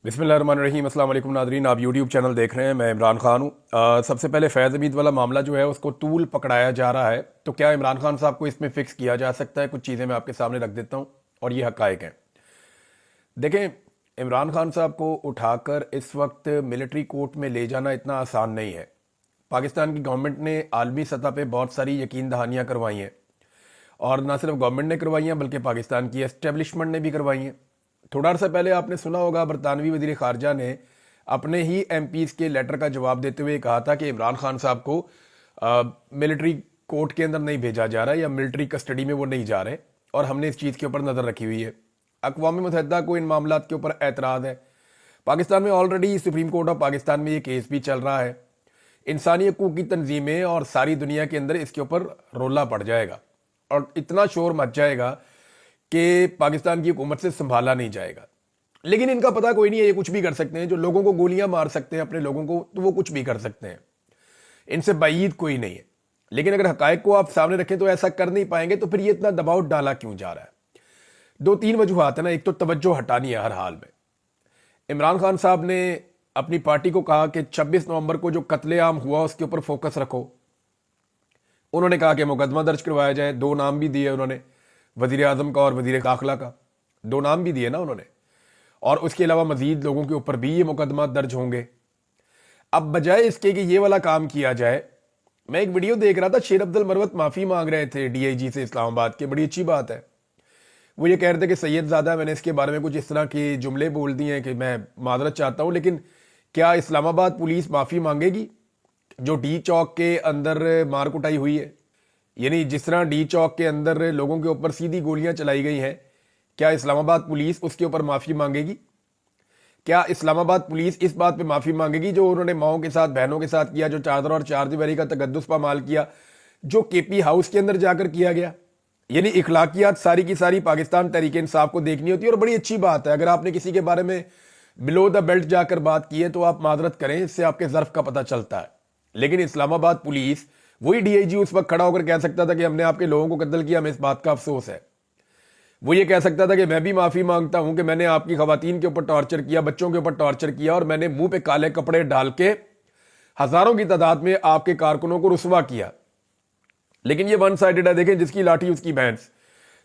बिस्मिल्लाहिर्रहमानिर्रहीम। अस्सलाम वालेकुम नादरीन, आप यूट्यूब चैनल देख रहे हैं। मैं इमरान खान हूँ। सबसे पहले फैज़ हमीद वाला मामला जो है उसको तूल पकड़ाया जा रहा है, तो क्या इमरान खान साहब को इसमें फ़िक्स किया जा सकता है? कुछ चीज़ें मैं आपके सामने रख देता हूँ और ये हक़ाइक़ हैं। देखें, इमरान खान साहब को उठाकर इस वक्त मिलिट्री कोर्ट में ले जाना इतना आसान नहीं है। पाकिस्तान की गवर्नमेंट ने आलमी सतह पर बहुत सारी यकीन दहानियाँ करवाई हैं, और ना सिर्फ गवर्नमेंट ने करवाई हैं बल्कि पाकिस्तान की एस्टेब्लिशमेंट ने भी करवाई हैं। थोड़ा अर्सा पहले आपने सुना होगा, बरतानवी वज़ीर ख़ारजा ने अपने ही एमपीज़ के लेटर का जवाब देते हुए कहा था कि इमरान खान साहब को मिलिट्री कोर्ट के अंदर नहीं भेजा जा रहा है या मिलिट्री कस्टडी में वो नहीं जा रहे, और हमने इस चीज़ के ऊपर नज़र रखी हुई है। अक़वाम मुत्तहिदा को इन मामलात के ऊपर एतराज़ है। पाकिस्तान में already supreme court of Pakistan में ये केस भी चल रहा है। इंसानी हकूक़ की तंजीमें और सारी दुनिया के अंदर इसके ऊपर रोला पड़ जाएगा और इतना शोर मच जाएगा कि पाकिस्तान की हुकूमत से संभाला नहीं जाएगा। लेकिन इनका पता कोई नहीं है, ये कुछ भी कर सकते हैं। जो लोगों को गोलियां मार सकते हैं अपने लोगों को, तो वो कुछ भी कर सकते हैं। इनसे बाईद कोई नहीं है। लेकिन अगर हकायक को आप सामने रखें तो ऐसा कर नहीं पाएंगे, तो फिर ये इतना दबाव डाला क्यों जा रहा है? दो तीन वजूहात है ना। एक तो तवज्जो हटानी है हर हाल में। इमरान खान साहब ने अपनी पार्टी को कहा कि 26 नवंबर को जो कत्लेआम हुआ उसके ऊपर फोकस रखो। उन्होंने कहा कि मुकदमा दर्ज करवाया जाए। दो नाम भी दिए उन्होंने, वज़ीर आज़म का और वज़ीर दाखिला का। दो नाम भी दिए ना उन्होंने, और उसके अलावा मजीद लोगों के ऊपर भी ये मुकदमा दर्ज होंगे। अब बजाय इसके कि ये वाला काम किया जाए, मैं एक वीडियो देख रहा था, शेर अब्दुल मरवत माफ़ी मांग रहे थे डीआईजी से इस्लामाबाद के। बड़ी अच्छी बात है। वो ये कह रहे थे कि सैयद ज़ादा, मैंने इसके बारे में कुछ इस तरह के जुमले बोल दिए हैं कि मैं माजरत चाहता हूँ, लेकिन क्या इस्लामाबाद पुलिस माफ़ी मांगेगी जो डी चौक के अंदर मार कुटाई हुई है? यानी जिस तरह डी चौक के अंदर लोगों के ऊपर सीधी गोलियां चलाई गई हैं, क्या इस्लामाबाद पुलिस उसके ऊपर माफ़ी मांगेगी? क्या इस्लामाबाद पुलिस इस बात पे माफ़ी मांगेगी जो उन्होंने माओं के साथ, बहनों के साथ किया, जो चादर और चारदीवारी का तगद्दुस पामाल किया, जो केपी हाउस के अंदर जाकर किया गया? यानी इखलाकियात सारी की सारी पाकिस्तान तहरीक इंसाफ को देखनी होती है। और बड़ी अच्छी बात है, अगर आपने किसी के बारे में बिलो द बेल्ट जाकर बात की है तो आप माजरत करें, इससे आपके ज़र्फ का पता चलता है। लेकिन इस्लामाबाद पुलिस, वही डीआईजी उस वक्त खड़ा होकर कह सकता था कि हमने आपके लोगों को कत्ल किया, हमें इस बात का अफसोस है। वो ये कह सकता था कि मैं भी माफ़ी मांगता हूं कि मैंने आपकी खवातीन के ऊपर टॉर्चर किया, बच्चों के ऊपर टॉर्चर किया, और मैंने मुंह पे काले कपड़े डाल के हजारों की तादाद में आपके कारकुनों को रुसवा किया। लेकिन ये वन साइडेड है। देखें, जिसकी लाठी उसकी भैंस,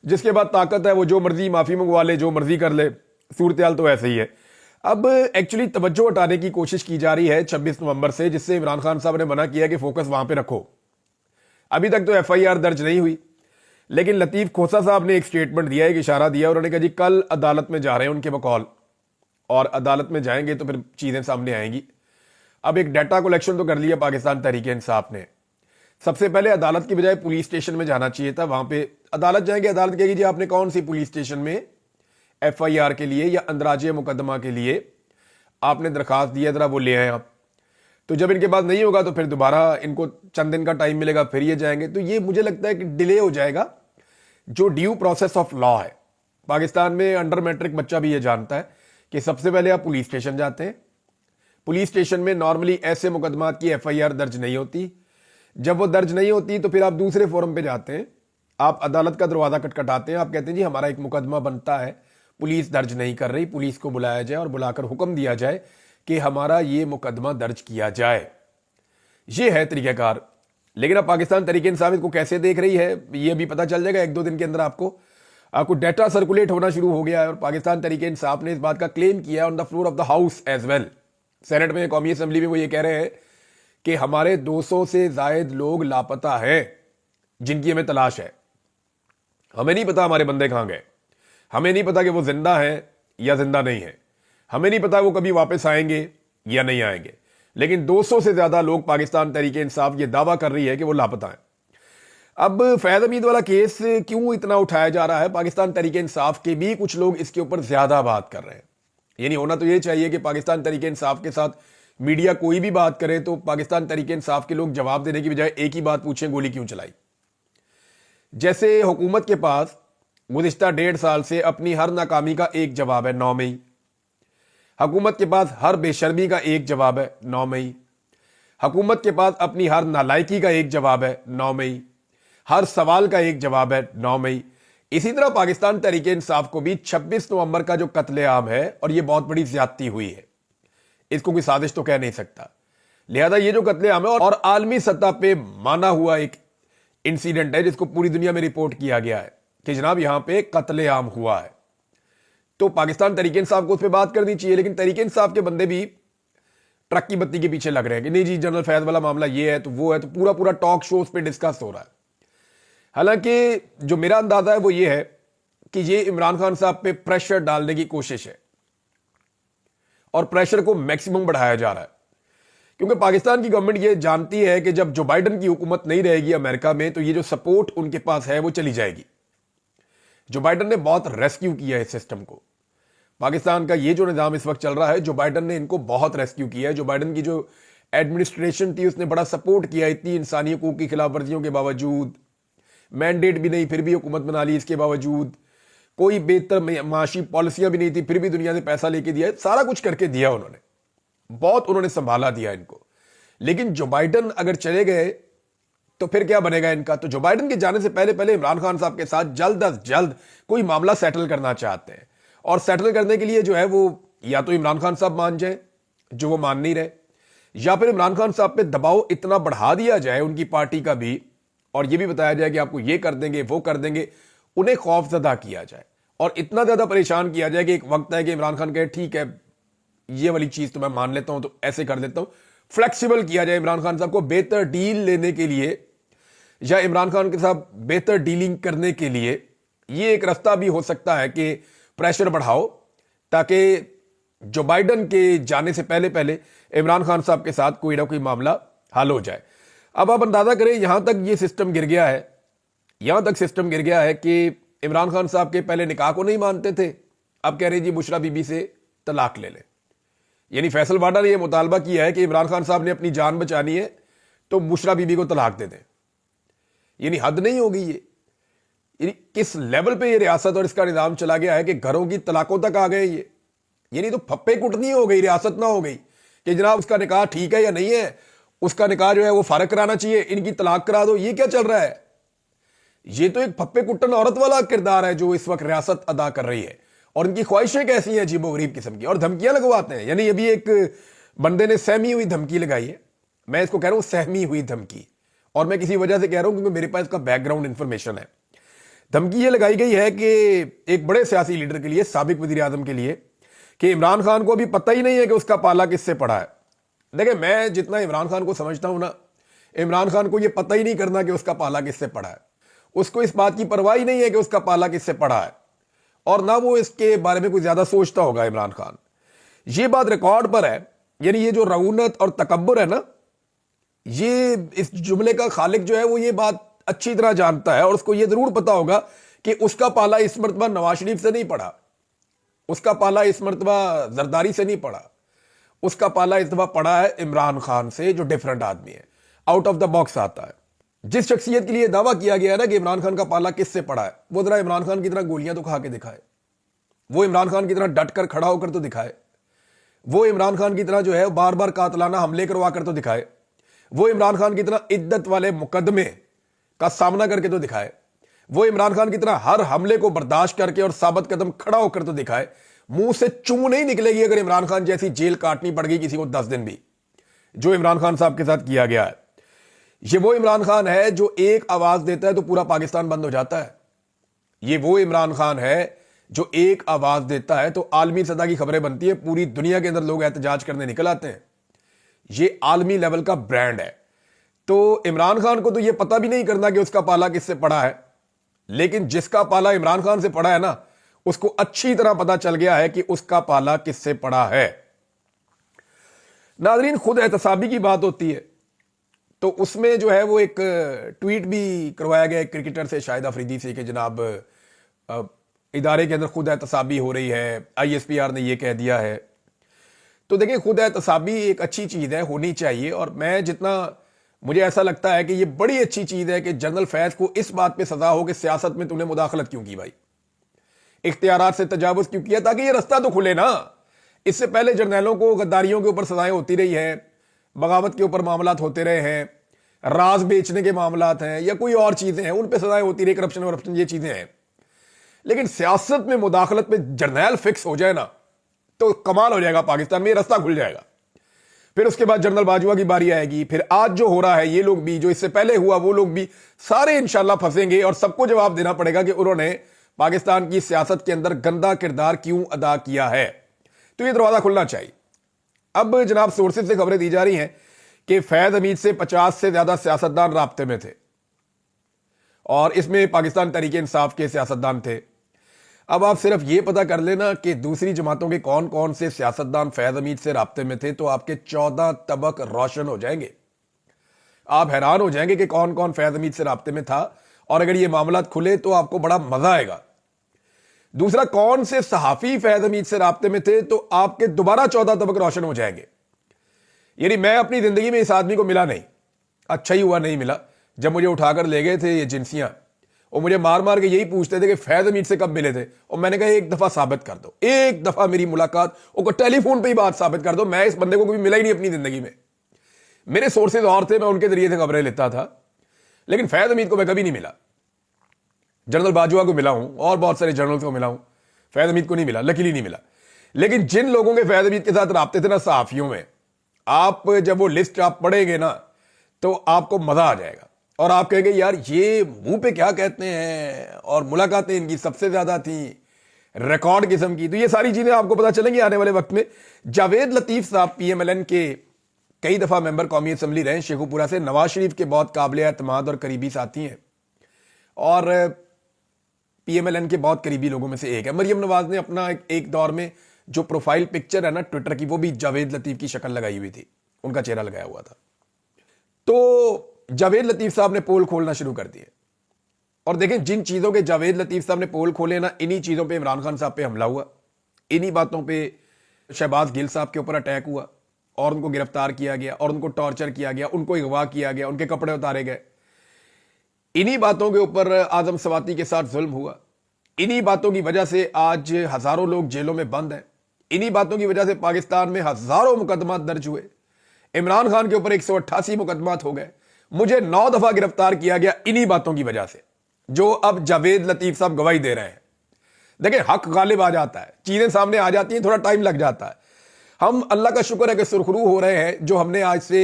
जिसके बाद ताकत है वो जो मर्जी माफ़ी मंगवा ले, जो मर्जी कर ले। सूरत तो ऐसे ही है। अब एक्चुअली तवज्जो हटाने की कोशिश की जा रही है 26 नवंबर से, जिससे इमरान खान साहब ने मना किया कि फोकस वहां पे रखो। अभी तक तो एफआईआर दर्ज नहीं हुई, लेकिन लतीफ़ खोसा साहब ने एक स्टेटमेंट दिया, एक इशारा दिया। उन्होंने कहा जी कल अदालत में जा रहे हैं उनके बकौल, और अदालत में जाएंगे तो फिर चीज़ें सामने आएंगी। अब एक डाटा कलेक्शन तो कर लिया पाकिस्तान तहरीक इंसाफ ने। सबसे पहले अदालत की बजाय पुलिस स्टेशन में जाना चाहिए था। वहां पे अदालत जाएंगे, अदालत कहेगी जी आपने कौन सी पुलिस स्टेशन में एफआईआर के लिए या अंदराजे मुकदमा के लिए आपने दरखास्त दिया, जरा वो ले आए आप। तो जब इनके पास नहीं होगा तो फिर दोबारा इनको चंद दिन का टाइम मिलेगा, फिर ये जाएंगे। तो ये मुझे लगता है कि डिले हो जाएगा जो ड्यू प्रोसेस ऑफ लॉ है। पाकिस्तान में अंडर मैट्रिक बच्चा भी ये जानता है कि सबसे पहले आप पुलिस स्टेशन जाते हैं। पुलिस स्टेशन में नॉर्मली ऐसे मुकदमात की एफआईआर दर्ज नहीं होती। जब वो दर्ज नहीं होती तो फिर आप दूसरे फोरम पे जाते हैं, आप अदालत का दरवाजा खटखटाते हैं, आप कहते हैं जी हमारा एक मुकदमा बनता है, पुलिस दर्ज नहीं कर रही, पुलिस को बुलाया जाए और बुलाकर हुक्म दिया जाए कि हमारा ये मुकदमा दर्ज किया जाए। ये है तरीक़ाकार। लेकिन अब पाकिस्तान तहरीक इंसाफ इसको कैसे देख रही है ये भी पता चल जाएगा एक दो दिन के अंदर। आपको डाटा सर्कुलेट होना शुरू हो गया है, और पाकिस्तान तहरीक इंसाफ ने इस बात का क्लेम किया on the floor of the house as well. Senate में, कौमी असम्बली में वो ये कह रहे हैं कि हमारे 200 से जायद लोग लापता हैं जिनकी हमें तलाश है। हमें नहीं पता हमारे बंदे कहां गए, हमें नहीं पता कि वो जिंदा हैं या जिंदा नहीं है, हमें नहीं पता वो कभी वापस आएंगे या नहीं आएंगे। लेकिन 200 से ज्यादा लोग, पाकिस्तान तहरीक इंसाफ ये दावा कर रही है कि वो लापता हैं। अब फैज़ हमीद वाला केस क्यों इतना उठाया जा रहा है? पाकिस्तान तहरीक इंसाफ के भी कुछ लोग इसके ऊपर ज्यादा बात कर रहे हैं। यानी होना तो ये चाहिए कि पाकिस्तान तहरीक इंसाफ के साथ मीडिया कोई भी बात करे तो पाकिस्तान तहरीक इंसाफ के लोग जवाब देने की बजाय एक ही बात पूछें, गोली क्यों चलाई? जैसे हुकूमत के पास गुज़िश्ता 1.5 साल से अपनी हर नाकामी का एक जवाब है 9 मई। हुकूमत के पास हर बेशर्मी का एक जवाब है 9 मई। हुकूमत के पास अपनी हर नालायकी का एक जवाब है 9 मई। हर सवाल का एक जवाब है 9 मई। इसी तरह पाकिस्तान तहरीक इंसाफ को भी 26 नवंबर का जो कत्लेआम है, और ये बहुत बड़ी ज्यादती हुई है, इसको कोई साजिश तो कह नहीं सकता। लिहाजा ये जो कत्लेआम है और आलमी सतह पे माना हुआ एक इंसिडेंट है जिसको पूरी दुनिया में रिपोर्ट किया गया है कि जनाब यहां पे कत्लेआम हुआ है, तो पाकिस्तान तहरीक इंसाफ को उस पर बात करनी चाहिए। लेकिन तहरीक इंसाफ के बंदे भी ट्रक की बत्ती के पीछे लग रहे हैं कि नहीं जी जनरल फैज वाला मामला ये है तो वो है, तो पूरा पूरा टॉक शो उस पर डिस्कस हो रहा है। हालांकि जो मेरा अंदाजा है वो ये है कि ये इमरान खान साहब पे प्रेशर डालने की कोशिश है और प्रेशर को मैक्सिमम बढ़ाया जा रहा है, क्योंकि पाकिस्तान की गवर्नमेंट ये जानती है कि जब जो बाइडन की हुकूमत नहीं रहेगी अमेरिका में तो ये जो सपोर्ट उनके पास है वो चली जाएगी। जो बाइडन ने बहुत रेस्क्यू किया है इस सिस्टम को, पाकिस्तान का ये जो निज़ाम इस वक्त चल रहा है, जो बाइडन ने इनको बहुत रेस्क्यू किया है। जो बाइडन की जो एडमिनिस्ट्रेशन थी उसने बड़ा सपोर्ट किया, इतनी इंसानी हकूक की खिलाफ वर्जियों के बावजूद, मैंडेट भी नहीं फिर भी हुकूमत बना ली, इसके बावजूद कोई बेहतर माशी पॉलिसियां भी नहीं थी फिर भी दुनिया से पैसा लेके दिया, सारा कुछ करके दिया उन्होंने, बहुत उन्होंने संभाला दिया इनको। लेकिन जो बाइडन अगर चले गए तो फिर क्या बनेगा इनका? तो जो बाइडन के जाने से पहले पहले इमरान खान साहब के साथ जल्द अज जल्द कोई मामला सेटल करना चाहते हैं, और सेटल करने के लिए जो है वो या तो इमरान खान साहब मान जाए जो वो मान नहीं रहे, या फिर इमरान खान साहब पे दबाव इतना बढ़ा दिया जाए उनकी पार्टी का भी, और ये भी बताया जाए कि आपको ये कर देंगे वो कर देंगे, उन्हें खौफजदा किया जाए और इतना ज्यादा परेशान किया जाए कि एक वक्त है कि इमरान खान कहे ठीक है ये वाली चीज तो मैं मान लेता हूं तो ऐसे कर देता हूं। फ्लेक्सिबल किया जाए इमरान खान साहब को बेहतर डील लेने के लिए या इमरान खान के साथ बेहतर डीलिंग करने के लिए। ये एक रास्ता भी हो सकता है कि प्रेशर बढ़ाओ ताकि जो बाइडन के जाने से पहले पहले इमरान खान साहब के साथ कोई ना कोई मामला हल हो जाए। अब आप अंदाजा करें यहां तक ये सिस्टम गिर गया है, यहां तक सिस्टम गिर गया है कि इमरान खान साहब के पहले निकाह को नहीं मानते थे, अब कह रहे जी बुशरा बीबी से तलाक ले लें। यानी फैसल वाडा ने यह मुतालबा किया है कि इमरान खान साहब ने अपनी जान बचानी है तो बुशरा बीबी को तलाक दे दें। यानी हद नहीं होगी ये, यानी किस लेवल पे ये रियासत और इसका निजाम चला गया है कि घरों की तलाकों तक आ गए ये। यानी तो फप्पे कुटनी हो गई, रियासत ना हो गई कि जनाब उसका निकाह ठीक है या नहीं है, उसका निकाह जो है वो फारग कराना चाहिए, इनकी तलाक करा दो। ये क्या चल रहा है? ये तो एक फप्पे कुट्टन औरत वाला किरदार है जो इस वक्त रियासत अदा कर रही है, और इनकी ख्वाहिशें कैसी हैं अजीबो गरीब किस्म की, और धमकियां लगवाते हैं। यानी अभी एक बंदे ने सहमी हुई धमकी लगाई है, मैं इसको कह रहा हूं सहमी हुई धमकी, और मैं किसी वजह से कह रहा हूं क्योंकि मेरे पास इसका बैकग्राउंड इंफॉर्मेशन है। धमकी ये लगाई गई है कि एक बड़े सियासी लीडर के लिए, साबिक वजीर आजम के लिए, कि इमरान खान को अभी पता ही नहीं है कि उसका पाला किससे पड़ा है। देखिए मैं जितना इमरान खान को समझता हूं ना, इमरान खान को यह पता ही नहीं करना कि उसका पाला किससे पड़ा है, उसको इस बात की परवाह ही नहीं है कि उसका पाला किससे पड़ा है, और ना वो इसके बारे में कोई ज्यादा सोचता होगा इमरान खान। ये बात रिकॉर्ड पर है, यानी ये जो रऊनत और तकब्बुर है ना, ये इस जुमले का खालिक जो है वो ये बात अच्छी तरह जानता है, और उसको ये जरूर पता होगा कि उसका पाला इस मरतबा नवाज शरीफ से नहीं पड़ा, उसका पाला इस मरतबा जरदारी से नहीं पड़ा, उसका पाला इस दफा पड़ा है इमरान खान से, जो डिफरेंट आदमी है, आउट ऑफ द बॉक्स आता है। जिस शख्सियत के लिए दावा किया गया है ना कि इमरान खान का पाला किससे पड़ा है, वो जरा इमरान खान की तरह गोलियां तो खा के दिखाए, वो इमरान खान की तरह डट कर खड़ा होकर तो दिखाए, वो इमरान खान की तरह जो है बार बार कातलाना हमले करवा कर तो दिखाए, वो इमरान खान की तरह इद्दत वाले मुकदमे का सामना करके तो दिखाए, वो इमरान खान की तरह हर हमले को बर्दाश्त करके और साबित कदम खड़ा होकर तो दिखाए। मुंह से चू नहीं निकलेगी अगर इमरान खान जैसी जेल काटनी पड़ गई किसी को 10 दिन भी, जो इमरान खान साहब के साथ किया गया है। ये वो इमरान खान है जो एक आवाज देता है तो पूरा पाकिस्तान बंद हो जाता है। ये वो इमरान खान है जो एक आवाज देता है तो आलमी सतह की खबरें बनती है, पूरी दुनिया के अंदर लोग एहतजाज करने निकल आते हैं। ये आलमी लेवल का ब्रांड है। तो इमरान खान को तो ये पता भी नहीं करना कि उसका पाला किससे पड़ा है, लेकिन जिसका पाला इमरान खान से पड़ा है ना, उसको अच्छी तरह पता चल गया है कि उसका पाला किससे पड़ा है। नाजरीन, खुद एहतसाबी की बात होती है तो उसमें जो है वो एक ट्वीट भी करवाया गया क्रिकेटर से, शाहिद अफरीदी से, कि जनाब इदारे के अंदर खुद एहतसाबी हो रही है, ISPR ने ये कह दिया है। तो देखिए, खुद एहतसाबी एक अच्छी चीज़ है, होनी चाहिए, और मैं जितना मुझे ऐसा लगता है कि ये बड़ी अच्छी चीज़ है कि जनरल फैज को इस बात पे सजा हो कि सियासत में तुमने मुदाखलत क्यों की भाई, इख्तियारात से तजावुज क्यों किया, ताकि ये रास्ता तो खुले ना। इससे पहले जर्नैलों को गद्दारियों के ऊपर सजाएं होती रही है, बगावत के ऊपर मामलात होते रहे हैं, राज बेचने के मामलात हैं या कोई और चीज़ें हैं, उन पर सजाएं होती रही, करप्शन वरप्शन ये चीज़ें हैं। لیکن سیاست میں مداخلت میں جرنیل فکس ہو جائے نا تو کمال ہو جائے گا، پاکستان میں یہ رستہ کھل جائے گا. پھر اس کے بعد جنرل باجوہ کی باری آئے گی، پھر آج جو ہو رہا ہے یہ لوگ بھی، جو اس سے پہلے ہوا وہ لوگ بھی، سارے انشاءاللہ پھنسیں گے اور سب کو جواب دینا پڑے گا کہ انہوں نے پاکستان کی سیاست کے اندر گندا کردار کیوں ادا کیا ہے. تو یہ دروازہ کھلنا چاہیے. اب جناب سورسز سے خبریں دی جا رہی ہیں کہ فیض حمید سے 50 سے زیادہ سیاستدان رابطے میں تھے اور اس میں پاکستان تحریک انصاف کے سیاستدان تھے. اب آپ صرف یہ پتا کر لینا کہ دوسری جماعتوں کے کون کون سے سیاستدان فیض حمید سے رابطے میں تھے تو آپ کے 14 طبق روشن ہو جائیں گے. آپ حیران ہو جائیں گے کہ کون کون فیض حمید سے رابطے میں تھا، اور اگر یہ معاملات کھلے تو آپ کو بڑا مزہ آئے گا. دوسرا، کون سے صحافی فیض حمید سے رابطے میں تھے تو آپ کے دوبارہ 14 طبق روشن ہو جائیں گے. یعنی میں اپنی زندگی میں اس آدمی کو ملا نہیں، اچھا ہی ہوا نہیں ملا. جب مجھے اٹھا کر لے گئے تھے یہ جنسیاں، اور مجھے مار مار کے یہی پوچھتے تھے کہ فیض حمید سے کب ملے تھے، اور میں نے کہا ایک دفعہ ثابت کر دو، ایک دفعہ میری ملاقات اور ٹیلی فون پہ ہی بات ثابت کر دو. میں اس بندے کو کبھی ملا ہی نہیں اپنی زندگی میں. میرے سورسز اور تھے، میں ان کے ذریعے سے خبریں لیتا تھا، لیکن فیض حمید کو میں کبھی نہیں ملا. جنرل باجوہ کو ملا ہوں اور بہت سارے جنرلز کو ملا ہوں، فیض حمید کو نہیں ملا، لکیلی نہیں ملا. لیکن جن لوگوں کے فیض حمید کے ساتھ رابطے تھے نا صحافیوں میں، آپ جب وہ لسٹ آپ پڑھیں گے نا تو آپ کو مزہ آ جائے گا اور آپ کہیں گے یار یہ منہ پہ کیا کہتے ہیں، اور ملاقاتیں ان کی سب سے زیادہ تھیں، ریکارڈ قسم کی. تو یہ ساری چیزیں آپ کو پتہ چلیں گی آنے والے وقت میں. جاوید لطیف صاحب پی ایم ایل این کے کئی دفعہ ممبر قومی اسمبلی رہے، شیخو پورہ سے، نواز شریف کے بہت قابل اعتماد اور قریبی ساتھی ہیں اور پی ایم ایل این کے بہت قریبی لوگوں میں سے ایک ہے. مریم نواز نے اپنا ایک دور میں جو پروفائل پکچر ہے نا ٹویٹر کی، وہ بھی جاوید لطیف کی شکل لگائی ہوئی تھی، ان کا چہرہ لگایا ہوا تھا. تو جاوید لطیف صاحب نے پول کھولنا شروع کر دیے، اور دیکھیں جن چیزوں کے جاوید لطیف صاحب نے پول کھولے نا، انہی چیزوں پہ عمران خان صاحب پہ حملہ ہوا، انہی باتوں پہ شہباز گل صاحب کے اوپر اٹیک ہوا اور ان کو گرفتار کیا گیا اور ان کو ٹارچر کیا گیا، ان کو اغوا کیا گیا، ان کے کپڑے اتارے گئے. انہی باتوں کے اوپر اعظم سواتی کے ساتھ ظلم ہوا. انہی باتوں کی وجہ سے آج ہزاروں لوگ جیلوں میں بند ہیں. انہی باتوں کی وجہ سے پاکستان میں ہزاروں مقدمات درج ہوئے. عمران خان کے اوپر 188 مقدمات ہو گئے. مجھے 9 دفعہ گرفتار کیا گیا انہی باتوں کی وجہ سے، جو اب جاوید لطیف صاحب گواہی دے رہے ہیں. دیکھیں حق غالب آ جاتا ہے، چیزیں سامنے آ جاتی ہیں، تھوڑا ٹائم لگ جاتا ہے. ہم اللہ کا شکر ہے کہ سرخرو ہو رہے ہیں. جو ہم نے آج سے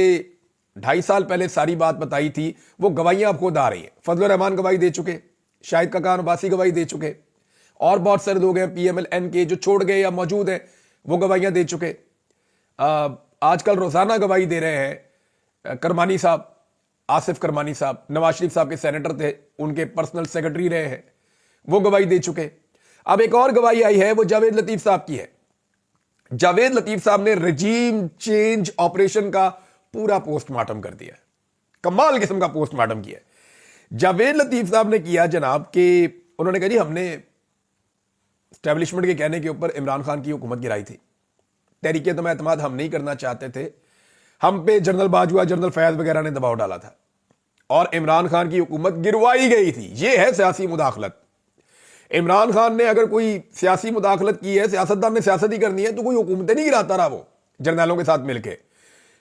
2.5 سال پہلے ساری بات بتائی تھی وہ گواہیاں اب خود آ رہی ہیں. فضل الرحمان گواہی دے چکے، شاہد کاکان عباسی گواہی دے چکے، اور بہت سارے لوگ ہیں پی ایم ایل این کے جو چھوڑ گئے یا موجود ہیں وہ گواہیاں دے چکے. آج کل روزانہ گواہی دے رہے ہیں کرمانی صاحب، آصف کرمانی صاحب، نواز شریف صاحب کے سینیٹر تھے، ان کے پرسنل سیکرٹری رہے ہیں، وہ گواہی دے چکے. اب ایک اور گواہی آئی ہے، وہ جاوید لطیف صاحب کی ہے. جاوید لطیف صاحب نے رجیم چینج آپریشن کا پورا پوسٹ مارٹم کر دیا ہے، کمال قسم کا پوسٹ مارٹم کیا ہے. جاوید لطیف صاحب نے کیا جناب کہ انہوں نے کہا جی ہم نے اسٹیبلشمنٹ کے کہنے کے اوپر عمران خان کی حکومت گرائی تھی، تحریک عدم اعتماد ہم نہیں کرنا چاہتے تھے، ہم پہ جنرل باجوہ، جنرل فیض وغیرہ نے دباؤ ڈالا تھا اور عمران خان کی حکومت گروائی گئی تھی. یہ ہے سیاسی مداخلت. عمران خان نے اگر کوئی سیاسی مداخلت کی ہے، سیاستدان نے سیاست ہی کرنی ہے تو کوئی حکومتیں نہیں گراتا رہا وہ جرنیلوں کے ساتھ مل کے.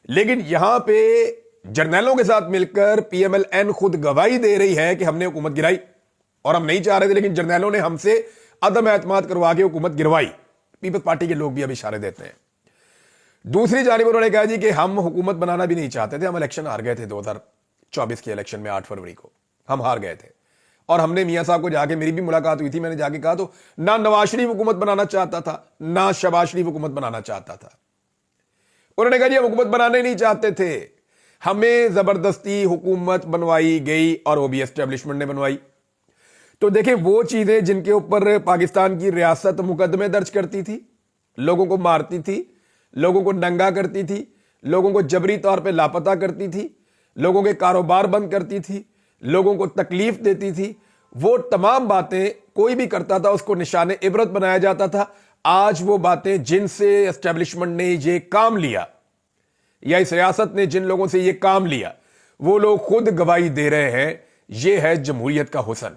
لیکن یہاں پہ جرنیلوں کے ساتھ مل کر پی ایم ایل این خود گواہی دے رہی ہے کہ ہم نے حکومت گرائی اور ہم نہیں چاہ رہے تھے، لیکن جرنیلوں نے ہم سے عدم اعتماد کروا کے حکومت گروائی. پیپلز پارٹی کے لوگ بھی اب اشارے دیتے ہیں. دوسری جانب انہوں نے کہا جی کہ ہم حکومت بنانا بھی نہیں چاہتے تھے، ہم الیکشن ہار گئے تھے 2024 کے الیکشن میں 8 فروری کو ہم ہار گئے تھے، اور ہم نے میاں صاحب کو جا کے، میری بھی ملاقات ہوئی تھی، میں نے جا کے کہا تو نہ نواز شریف حکومت بنانا چاہتا تھا نہ شہباز شریف حکومت بنانا چاہتا تھا. انہوں نے کہا جی ہم حکومت بنانے نہیں چاہتے تھے، ہمیں زبردستی حکومت بنوائی گئی اور وہ بھی اسٹیبلشمنٹ نے بنوائی. تو دیکھیں وہ چیزیں جن کے اوپر پاکستان کی ریاست مقدمے درج کرتی تھی، لوگوں کو مارتی تھی، لوگوں کو ننگا کرتی تھی، لوگوں کو جبری طور پہ لاپتہ کرتی تھی، لوگوں کے کاروبار بند کرتی تھی، لوگوں کو تکلیف دیتی تھی، وہ تمام باتیں کوئی بھی کرتا تھا اس کو نشان عبرت بنایا جاتا تھا. آج وہ باتیں جن سے اسٹیبلشمنٹ نے یہ کام لیا یا اس ریاست نے جن لوگوں سے یہ کام لیا، وہ لوگ خود گواہی دے رہے ہیں. یہ ہے جمہوریت کا حسن.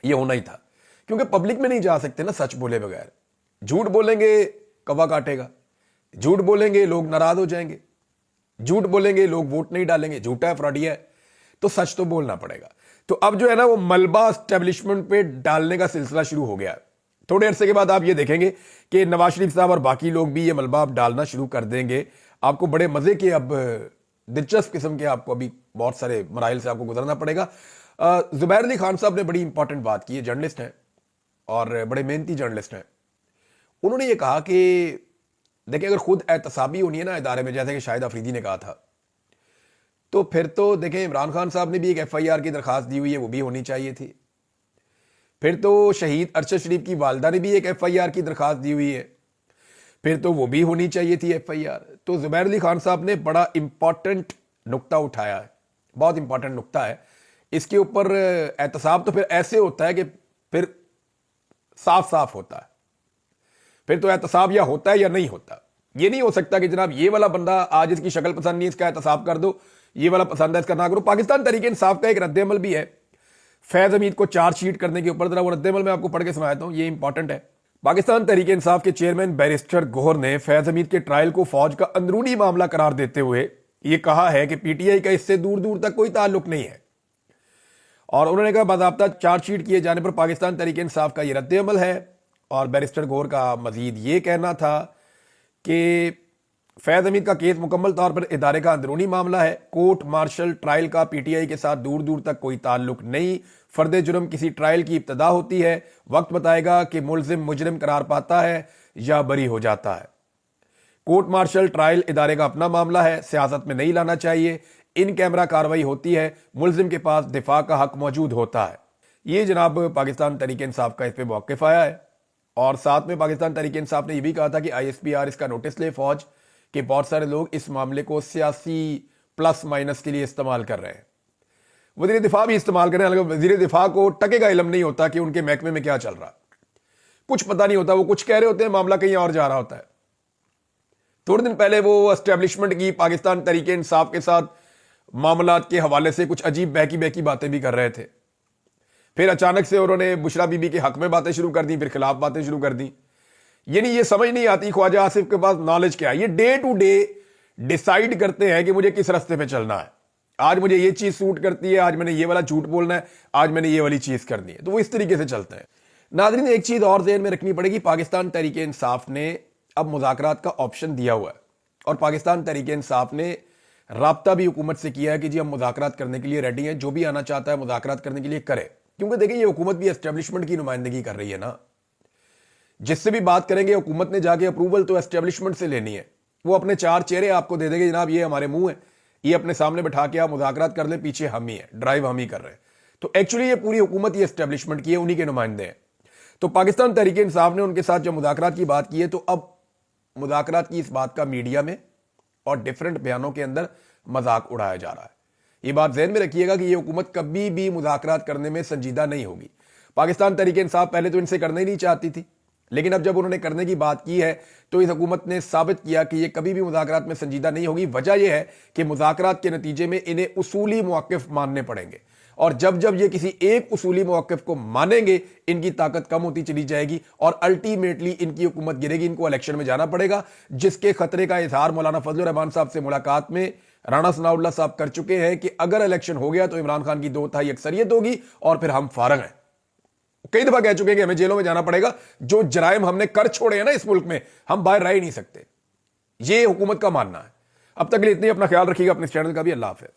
یہ ہونا ہی تھا، کیونکہ پبلک میں نہیں جا سکتے نا سچ بولے بغیر. جھوٹ بولیں گے کوا کاٹے گا، جھوٹ بولیں گے لوگ ناراض ہو جائیں گے، جھوٹ بولیں گے لوگ ووٹ نہیں ڈالیں گے، جھوٹا ہے فراڈیا ہے. تو سچ تو بولنا پڑے گا. تو اب جو ہے نا وہ ملبہ اسٹیبلشمنٹ پہ ڈالنے کا سلسلہ شروع ہو گیا ہے. تھوڑے عرصے کے بعد آپ یہ دیکھیں گے کہ نواز شریف صاحب اور باقی لوگ بھی یہ ملبہ اب ڈالنا شروع کر دیں گے. آپ کو بڑے مزے کے اب دلچسپ قسم کے آپ کو ابھی بہت سارے مراحل سے آپ کو گزرنا پڑے گا. زبیر علی خان صاحب نے بڑی امپورٹنٹ بات کی ہے، جرنلسٹ ہیں اور بڑے محنتی جرنلسٹ ہیں. انہوں نے یہ کہا کہ دیکھیں اگر خود احتسابی ہونی ہے نا ادارے میں، جیسے کہ شاہد آفریدی نے کہا تھا، تو پھر تو دیکھیں عمران خان صاحب نے بھی ایک ایف آئی آر کی درخواست دی ہوئی ہے، وہ بھی ہونی چاہیے تھی. پھر تو شہید ارشد شریف کی والدہ نے بھی ایک ایف آئی آر کی درخواست دی ہوئی ہے، پھر تو وہ بھی ہونی چاہیے تھی ایف آئی آر. تو زبیر علی خان صاحب نے بڑا امپورٹنٹ نقطہ اٹھایا ہے، بہت امپورٹنٹ نقطہ ہے. اس کے اوپر احتساب تو پھر ایسے ہوتا ہے کہ پھر صاف صاف ہوتا ہے، پھر تو احتساب یا ہوتا ہے یا نہیں ہوتا. یہ نہیں ہو سکتا کہ جناب یہ والا بندہ آج اس کی شکل پسند نہیں، اس کا احتساب کر دو، یہ والا پسند ہے اس کا نہ کرو. پاکستان تحریک انصاف کا ایک رد عمل بھی ہے فیض حمید کو چارج شیٹ کرنے کے اوپر. ذرا وہ رد عمل میں آپ کو پڑھ کے سناتا ہوں، یہ امپورٹنٹ ہے. پاکستان تحریک انصاف کے چیئرمین بیرسٹر گوہر نے فیض حمید کے ٹرائل کو فوج کا اندرونی معاملہ قرار دیتے ہوئے یہ کہا ہے کہ پی ٹی آئی کا اس سے دور دور تک کوئی تعلق نہیں ہے. اور انہوں نے کہا باضابطہ چارج شیٹ کیے جانے پر پاکستان تحریک انصاف کا یہ رد عمل ہے. اور بیرسٹر گوہر کا مزید یہ کہنا تھا کہ فیض حمید کا کیس مکمل طور پر ادارے کا اندرونی معاملہ ہے، کورٹ مارشل ٹرائل کا پی ٹی آئی کے ساتھ دور دور تک کوئی تعلق نہیں. فرد جرم کسی ٹرائل کی ابتدا ہوتی ہے، وقت بتائے گا کہ ملزم مجرم قرار پاتا ہے یا بری ہو جاتا ہے. کورٹ مارشل ٹرائل ادارے کا اپنا معاملہ ہے، سیاست میں نہیں لانا چاہیے. ان کیمرہ کاروائی ہوتی ہے، ملزم کے پاس دفاع کا حق موجود ہوتا ہے. یہ جناب پاکستان تحریک انصاف کا اس پہ موقف آیا ہے. اور ساتھ میں پاکستان تحریک انصاف نے یہ بھی کہا تھا کہ آئی ایس پی آر اس کا نوٹس لے فوج کہ بہت سارے لوگ اس معاملے کو سیاسی پلس مائنس کے لیے استعمال کر رہے ہیں. وزیر دفاع بھی استعمال کر رہے ہیں، وزیر دفاع کو ٹکے کا علم نہیں ہوتا کہ ان کے محکمے میں کیا چل رہا، کچھ پتہ نہیں ہوتا، وہ کچھ کہہ رہے ہوتے ہیں، معاملہ کہیں اور جا رہا ہوتا ہے. تھوڑے دن پہلے وہ اسٹیبلشمنٹ کی پاکستان تحریک انصاف کے ساتھ معاملات کے حوالے سے کچھ عجیب بہکی باتیں بھی کر رہے تھے. پھر اچانک سے انہوں نے بشرا بی بی کے حق میں باتیں شروع کر دیں، پھر خلاف باتیں شروع کر دیں. یعنی یہ سمجھ نہیں آتی خواجہ آصف کے پاس نالج کیا ہے. یہ ڈے ٹو ڈے ڈیسائیڈ کرتے ہیں کہ مجھے کس راستے پہ چلنا ہے. آج مجھے یہ چیز سوٹ کرتی ہے، آج میں نے یہ والا جھوٹ بولنا ہے، آج میں نے یہ والی چیز کرنی ہے. تو وہ اس طریقے سے چلتے ہیں. ناظرین ایک چیز اور ذہن میں رکھنی پڑے گی، پاکستان تحریک انصاف نے اب مذاکرات کا آپشن دیا ہوا ہے. اور پاکستان تحریک انصاف نے رابطہ بھی حکومت سے کیا ہے کہ جی ہم مذاکرات کرنے کے لیے ریڈی ہیں، جو بھی آنا چاہتا ہے مذاکرات کرنے کے لیے کرے. کیونکہ دیکھیں یہ حکومت بھی اسٹیبلشمنٹ کی نمائندگی کر رہی ہے نا. جس سے بھی بات کریں گے حکومت نے جا کے اپروول تو اسٹیبلشمنٹ سے لینی ہے. وہ اپنے چار چہرے آپ کو دے دیں گے، جناب یہ ہمارے منہ ہیں، یہ اپنے سامنے بٹھا کے آپ مذاکرات کر لیں، پیچھے ہم ہی ہیں، ڈرائیو ہم ہی کر رہے ہیں. تو ایکچولی یہ پوری حکومت یہ اسٹیبلشمنٹ کی ہے، انہی کے نمائندے ہیں. تو پاکستان تحریک انصاف نے ان کے ساتھ جب مذاکرات کی بات کی ہے، تو اب مذاکرات کی اس بات کا میڈیا میں اور ڈیفرنٹ بیانوں کے اندر مذاق اڑایا جا رہا ہے. یہ بات ذہن میں رکھیے گا کہ یہ حکومت کبھی بھی مذاکرات کرنے میں سنجیدہ نہیں ہوگی. پاکستان تحریک انصاف پہلے تو ان سے کرنا ہی نہیں چاہتی تھی، لیکن اب جب انہوں نے کرنے کی بات کی ہے تو اس حکومت نے ثابت کیا کہ یہ کبھی بھی مذاکرات میں سنجیدہ نہیں ہوگی. وجہ یہ ہے کہ مذاکرات کے نتیجے میں انہیں اصولی موقف ماننے پڑیں گے، اور جب جب یہ کسی ایک اصولی موقف کو مانیں گے ان کی طاقت کم ہوتی چلی جائے گی اور الٹیمیٹلی ان کی حکومت گرے گی. ان کو الیکشن میں جانا پڑے گا، جس کے خطرے کا اظہار مولانا فضل الرحمان صاحب سے ملاقات میں رانا ثناء اللہ صاحب کر چکے ہیں کہ اگر الیکشن ہو گیا تو عمران خان کی 2/3 اکثریت ہوگی اور پھر ہم فارغ ہیں. کئی دفعہ کہہ چکے ہیں کہ ہمیں جیلوں میں جانا پڑے گا، جو جرائم ہم نے کر چھوڑے ہیں نا اس ملک میں، ہم باہر رہ ہی نہیں سکتے. یہ حکومت کا ماننا ہے. اب تک کے لیے اتنی، اپنا خیال رکھیے گا، اپنے چینل کا بھی. اللہ حافظ.